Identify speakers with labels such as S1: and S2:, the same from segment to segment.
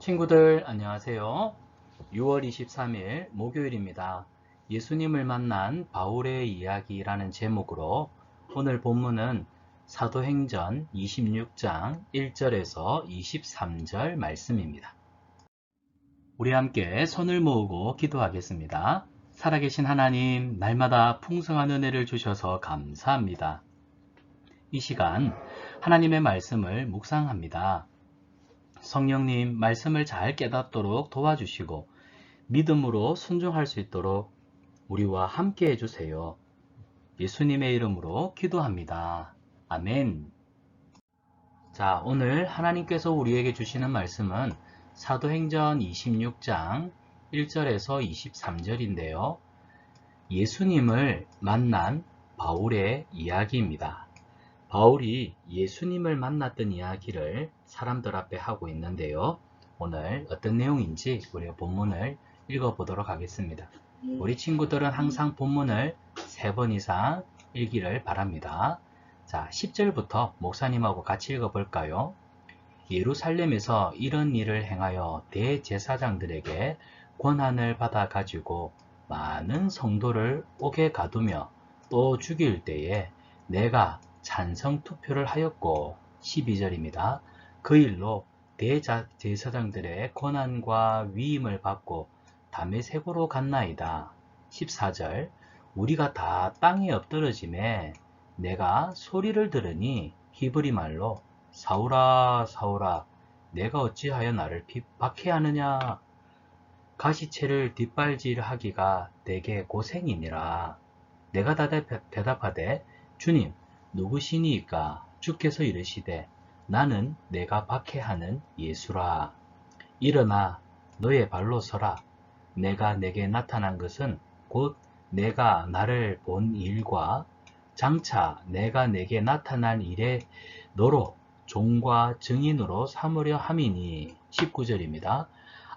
S1: 친구들 안녕하세요. 6월 23일 목요일입니다. 예수님을 만난 바울의 이야기라는 제목으로 오늘 본문은 사도행전 26장 1절에서 23절 말씀입니다. 우리 함께 손을 모으고 기도하겠습니다. 살아계신 하나님, 날마다 풍성한 은혜를 주셔서 감사합니다. 이 시간 하나님의 말씀을 묵상합니다. 성령님, 말씀을 잘 깨닫도록 도와주시고 믿음으로 순종할 수 있도록 우리와 함께 해주세요. 예수님의 이름으로 기도합니다. 아멘. 자, 오늘 하나님께서 우리에게 주시는 말씀은 사도행전 26장 1절에서 23절인데요. 예수님을 만난 바울의 이야기입니다. 바울이 예수님을 만났던 이야기를 사람들 앞에 하고 있는데요. 오늘 어떤 내용인지 우리가 본문을 읽어보도록 하겠습니다. 우리 친구들은 항상 본문을 3번 이상 읽기를 바랍니다. 자, 10절부터 목사님하고 같이 읽어볼까요? 예루살렘에서 이런 일을 행하여 대제사장들에게 권한을 받아 가지고 많은 성도를 옥에 가두며 또 죽일 때에 내가 찬성 투표를 하였고 12절입니다. 그 일로 대제사장들의 권한과 위임을 받고 다메섹으로 갔나이다. 14절 우리가 다 땅에 엎드러짐에 내가 소리를 들으니 히브리 말로 사울아 사울아 내가 어찌하여 나를 박해하느냐 가시체를 뒷발질하기가 내게 고생이니라. 내가 대답하되 주님 누구시니이까? 주께서 이르시되 나는 내가 박해하는 예수라. 일어나 너의 발로 서라. 내가 내게 나타난 것은 곧 내가 나를 본 일과 장차 내가 내게 나타날 일에 너로 종과 증인으로 삼으려 함이니. 19절입니다.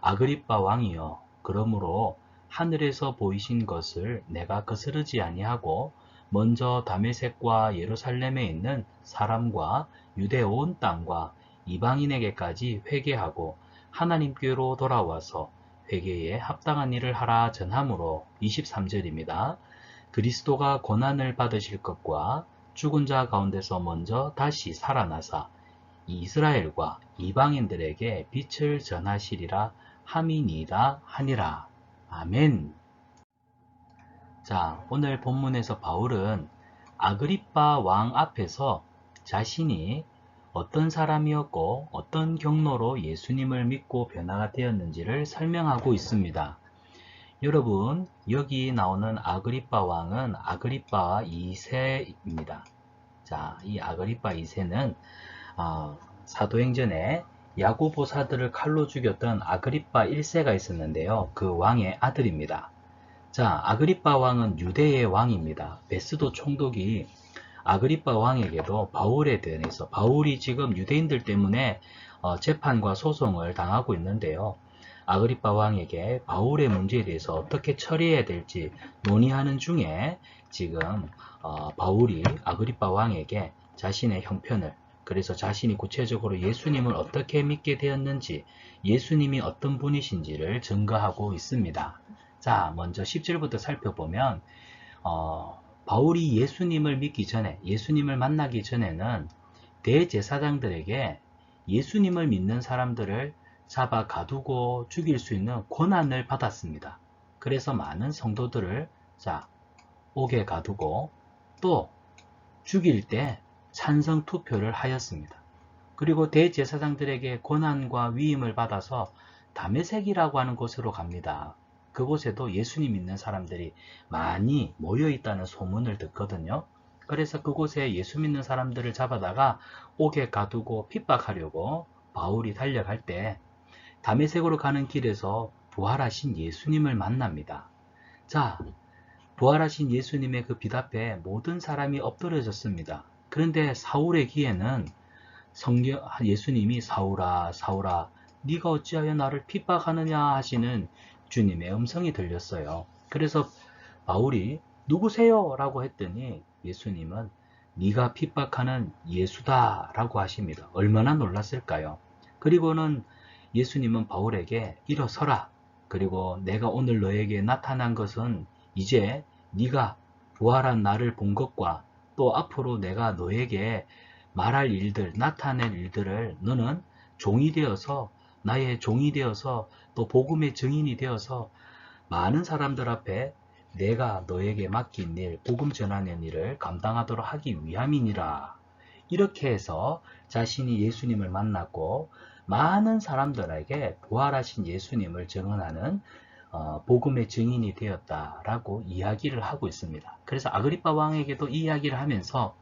S1: 아그리빠 왕이여, 그러므로 하늘에서 보이신 것을 내가 거스르지 아니하고 먼저 다메섹과 예루살렘에 있는 사람과 유대 온 땅과 이방인에게까지 회개하고 하나님께로 돌아와서 회개에 합당한 일을 하라 전함으로. 23절입니다. 그리스도가 고난을 받으실 것과 죽은 자 가운데서 먼저 다시 살아나사 이스라엘과 이방인들에게 빛을 전하시리라 함이니이다 하니라. 아멘. 자, 오늘 본문에서 바울은 아그리빠 왕 앞에서 자신이 어떤 사람이었고 어떤 경로로 예수님을 믿고 변화가 되었는지를 설명하고 있습니다. 여러분, 여기 나오는 아그리빠 왕은 아그리빠 2세입니다. 자, 이 아그리빠 2세는 사도행전에 야고보사들을 칼로 죽였던 아그리빠 1세가 있었는데요. 그 왕의 아들입니다. 자, 아그리빠 왕은 유대의 왕입니다. 베스도 총독이 아그리빠 왕에게도 바울에 대해서 바울이 지금 유대인들 때문에 재판과 소송을 당하고 있는데요. 아그리빠 왕에게 바울의 문제에 대해서 어떻게 처리해야 될지 논의하는 중에 지금 바울이 아그리빠 왕에게 자신의 형편을, 그래서 자신이 구체적으로 예수님을 어떻게 믿게 되었는지, 예수님이 어떤 분이신지를 증거하고 있습니다. 자, 먼저 10절부터 살펴보면 바울이 예수님을 믿기 전에, 예수님을 만나기 전에는 대제사장들에게 예수님을 믿는 사람들을 잡아 가두고 죽일 수 있는 권한을 받았습니다. 그래서 많은 성도들을 옥에 가두고 또 죽일 때 찬성 투표를 하였습니다. 그리고 대제사장들에게 권한과 위임을 받아서 다메섹이라고 하는 곳으로 갑니다. 그곳에도 예수님 믿는 사람들이 많이 모여 있다는 소문을 듣거든요. 그래서 그곳에 예수 믿는 사람들을 잡아다가 옥에 가두고 핍박하려고 바울이 달려갈 때 다메섹으로 가는 길에서 부활하신 예수님을 만납니다. 자, 부활하신 예수님의 그 빛 앞에 모든 사람이 엎드려졌습니다. 그런데 사울의 귀에는 예수님이 사울아 사울아 네가 어찌하여 나를 핍박하느냐 하시는 주님의 음성이 들렸어요. 그래서 바울이 누구세요? 라고 했더니 예수님은 네가 핍박하는 예수다 라고 하십니다. 얼마나 놀랐을까요? 그리고는 예수님은 바울에게 일어서라. 그리고 내가 오늘 너에게 나타난 것은 이제 네가 부활한 나를 본 것과 또 앞으로 내가 너에게 말할 일들, 나타낼 일들을 너는 종이 되어서 나의 종이 되어서 또 복음의 증인이 되어서 많은 사람들 앞에 내가 너에게 맡긴 일, 복음 전하는 일을 감당하도록 하기 위함이니라. 이렇게 해서 자신이 예수님을 만났고 많은 사람들에게 부활하신 예수님을 증언하는 복음의 증인이 되었다라고 이야기를 하고 있습니다. 그래서 아그리빠 왕에게도 이 이야기를 하면서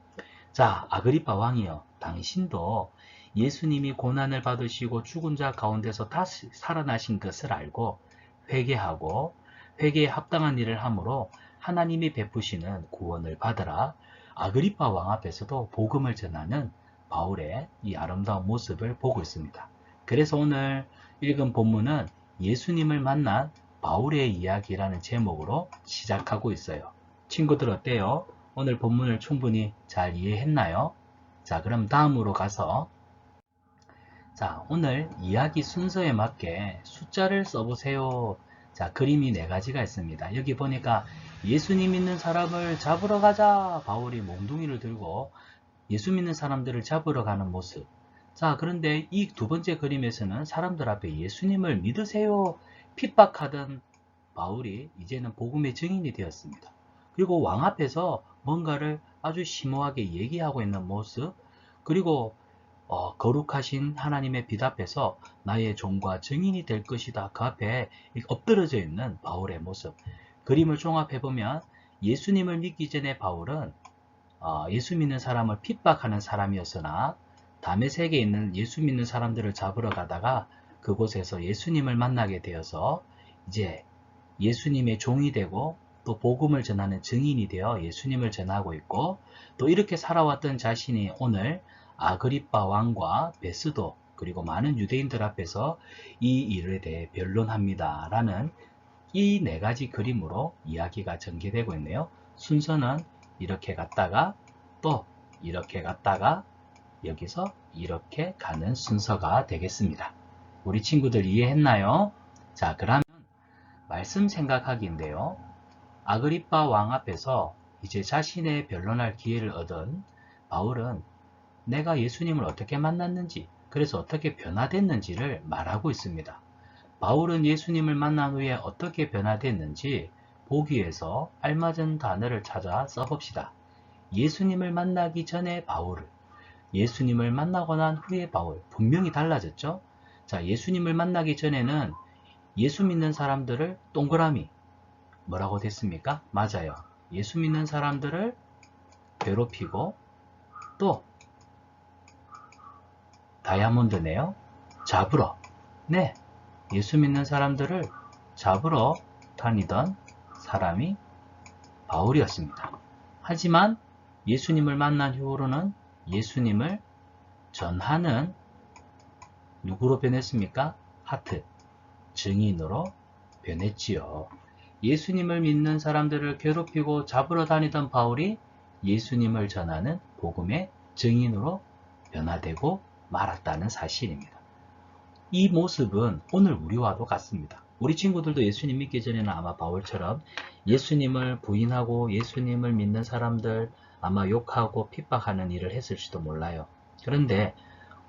S1: 자, 아그리빠 왕이여, 당신도 예수님이 고난을 받으시고 죽은 자 가운데서 다시 살아나신 것을 알고 회개하고 회개에 합당한 일을 함으로 하나님이 베푸시는 구원을 받으라. 아그리빠 왕 앞에서도 복음을 전하는 바울의 이 아름다운 모습을 보고 있습니다. 그래서 오늘 읽은 본문은 예수님을 만난 바울의 이야기라는 제목으로 시작하고 있어요. 친구들 어때요? 오늘 본문을 충분히 잘 이해했나요? 자, 그럼 다음으로 가서 자, 오늘 이야기 순서에 맞게 숫자를 써보세요. 자, 그림이 4가지가 있습니다. 여기 보니까 예수님 믿는 사람을 잡으러 가자. 바울이 몽둥이를 들고 예수 믿는 사람들을 잡으러 가는 모습. 자, 그런데 이 2번째 그림에서는 사람들 앞에 예수님을 믿으세요. 핍박하던 바울이 이제는 복음의 증인이 되었습니다. 그리고 왕 앞에서 뭔가를 아주 심오하게 얘기하고 있는 모습, 그리고 거룩하신 하나님의 빛 앞에서 나의 종과 증인이 될 것이다. 그 앞에 엎드러져 있는 바울의 모습. 그림을 종합해보면 예수님을 믿기 전에 바울은 예수 믿는 사람을 핍박하는 사람이었으나 다메섹에 있는 예수 믿는 사람들을 잡으러 가다가 그곳에서 예수님을 만나게 되어서 이제 예수님의 종이 되고 또 복음을 전하는 증인이 되어 예수님을 전하고 있고 또 이렇게 살아왔던 자신이 오늘 아그리빠 왕과 베스도 그리고 많은 유대인들 앞에서 이 일에 대해 변론합니다. 라는 이 4가지 그림으로 이야기가 전개되고 있네요. 순서는 이렇게 갔다가 또 이렇게 갔다가 여기서 이렇게 가는 순서가 되겠습니다. 우리 친구들 이해했나요? 자, 그러면 말씀 생각하기인데요. 아그리빠 왕 앞에서 이제 자신의 변론할 기회를 얻은 바울은 내가 예수님을 어떻게 만났는지, 그래서 어떻게 변화됐는지를 말하고 있습니다. 바울은 예수님을 만난 후에 어떻게 변화됐는지 보기 위해서 알맞은 단어를 찾아 써봅시다. 예수님을 만나기 전에 바울, 예수님을 만나고 난 후에 바울, 분명히 달라졌죠? 자, 예수님을 만나기 전에는 예수 믿는 사람들을 동그라미, 뭐라고 됐습니까? 맞아요. 예수 믿는 사람들을 괴롭히고 또 다이아몬드네요. 잡으러. 네. 예수 믿는 사람들을 잡으러 다니던 사람이 바울이었습니다. 하지만 예수님을 만난 후로는 예수님을 전하는 누구로 변했습니까? 하트, 증인으로 변했지요. 예수님을 믿는 사람들을 괴롭히고 잡으러 다니던 바울이 예수님을 전하는 복음의 증인으로 변화되고 말았다는 사실입니다. 이 모습은 오늘 우리와도 같습니다. 우리 친구들도 예수님 믿기 전에는 아마 바울처럼 예수님을 부인하고 예수님을 믿는 사람들 아마 욕하고 핍박하는 일을 했을지도 몰라요. 그런데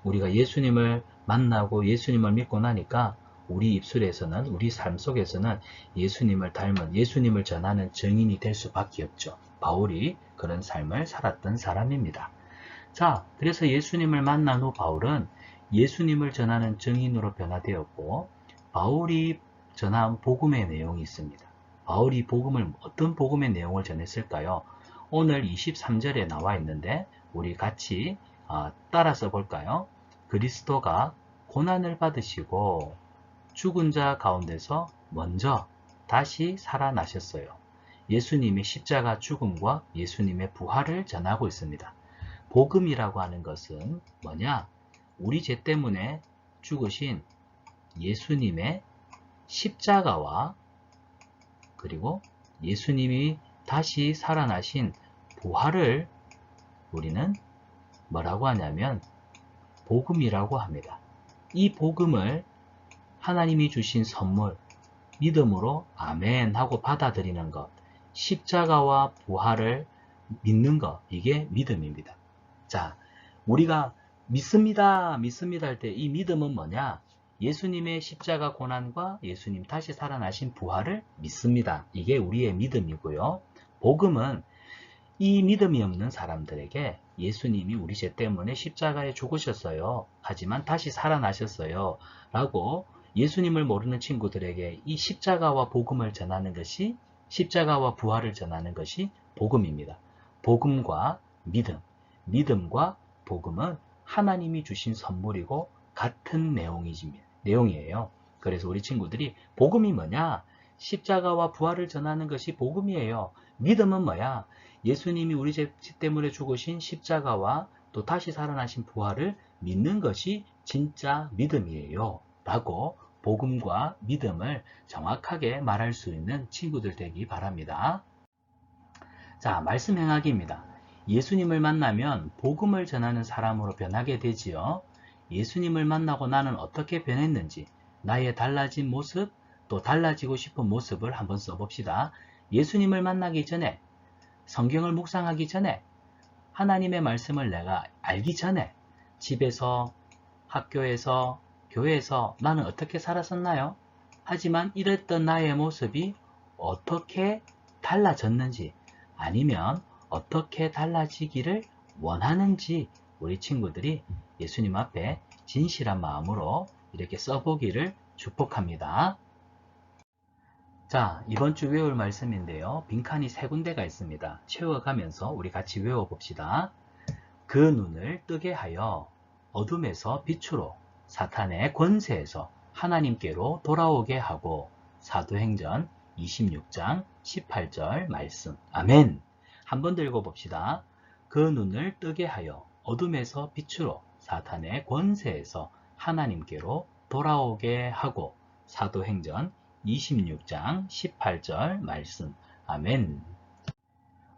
S1: 우리가 예수님을 만나고 예수님을 믿고 나니까 우리 입술에서는 우리 삶 속에서는 예수님을 닮은 예수님을 전하는 증인이 될 수밖에 없죠. 바울이 그런 삶을 살았던 사람입니다. 자, 그래서 예수님을 만난 후 바울은 예수님을 전하는 증인으로 변화되었고 바울이 전한 복음의 내용이 있습니다. 바울이 어떤 복음의 내용을 전했을까요? 오늘 23절에 나와 있는데 우리 같이 따라서 볼까요? 그리스도가 고난을 받으시고 죽은 자 가운데서 먼저 다시 살아나셨어요. 예수님의 십자가 죽음과 예수님의 부활을 전하고 있습니다. 복음이라고 하는 것은 뭐냐? 우리 죄 때문에 죽으신 예수님의 십자가와 그리고 예수님이 다시 살아나신 부활을 우리는 뭐라고 하냐면 복음이라고 합니다. 이 복음을 하나님이 주신 선물, 믿음으로 아멘 하고 받아들이는 것, 십자가와 부활을 믿는 것, 이게 믿음입니다. 자, 우리가 믿습니다, 믿습니다 할 때 이 믿음은 뭐냐? 예수님의 십자가 고난과 예수님 다시 살아나신 부활을 믿습니다. 이게 우리의 믿음이고요. 복음은 이 믿음이 없는 사람들에게 예수님이 우리 죄 때문에 십자가에 죽으셨어요. 하지만 다시 살아나셨어요. 라고 예수님을 모르는 친구들에게 이 십자가와 복음을 전하는 것이, 십자가와 부활을 전하는 것이 복음입니다. 복음과 믿음, 믿음과 복음은 하나님이 주신 선물이고 같은 내용이에요. 그래서 우리 친구들이 복음이 뭐냐? 십자가와 부활을 전하는 것이 복음이에요. 믿음은 뭐야? 예수님이 우리 죄 때문에 죽으신 십자가와 또 다시 살아나신 부활을 믿는 것이 진짜 믿음이에요. 라고 복음과 믿음을 정확하게 말할 수 있는 친구들 되기 바랍니다. 자, 말씀 행하기입니다. 예수님을 만나면 복음을 전하는 사람으로 변하게 되지요. 예수님을 만나고 나는 어떻게 변했는지, 나의 달라진 모습, 또 달라지고 싶은 모습을 한번 써봅시다. 예수님을 만나기 전에, 성경을 묵상하기 전에, 하나님의 말씀을 내가 알기 전에, 집에서, 학교에서, 교회에서 나는 어떻게 살았었나요? 하지만 이랬던 나의 모습이 어떻게 달라졌는지, 아니면 어떻게 달라지기를 원하는지 우리 친구들이 예수님 앞에 진실한 마음으로 이렇게 써보기를 축복합니다. 자, 이번 주 외울 말씀인데요. 빈칸이 3군데가 있습니다. 채워가면서 우리 같이 외워봅시다. 그 눈을 뜨게 하여 어둠에서 빛으로, 사탄의 권세에서 하나님께로 돌아오게 하고, 사도행전 26장 18절 말씀. 아멘. 한 번 더 읽어봅시다. 그 눈을 뜨게 하여 어둠에서 빛으로, 사탄의 권세에서 하나님께로 돌아오게 하고, 사도행전 26장 18절 말씀. 아멘.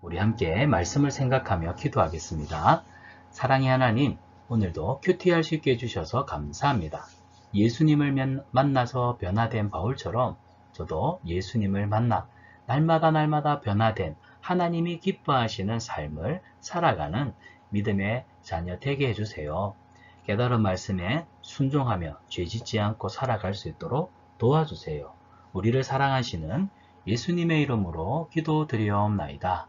S1: 우리 함께 말씀을 생각하며 기도하겠습니다. 사랑의 하나님, 오늘도 큐티할 수 있게 해주셔서 감사합니다. 예수님을 만나서 변화된 바울처럼 저도 예수님을 만나 날마다 변화된 하나님이 기뻐하시는 삶을 살아가는 믿음의 자녀 되게 해주세요. 깨달은 말씀에 순종하며 죄짓지 않고 살아갈 수 있도록 도와주세요. 우리를 사랑하시는 예수님의 이름으로 기도드리옵나이다.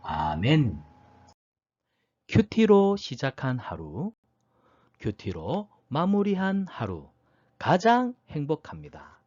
S1: 아멘. 큐티로 시작한 하루, 큐티로 마무리한 하루, 가장 행복합니다.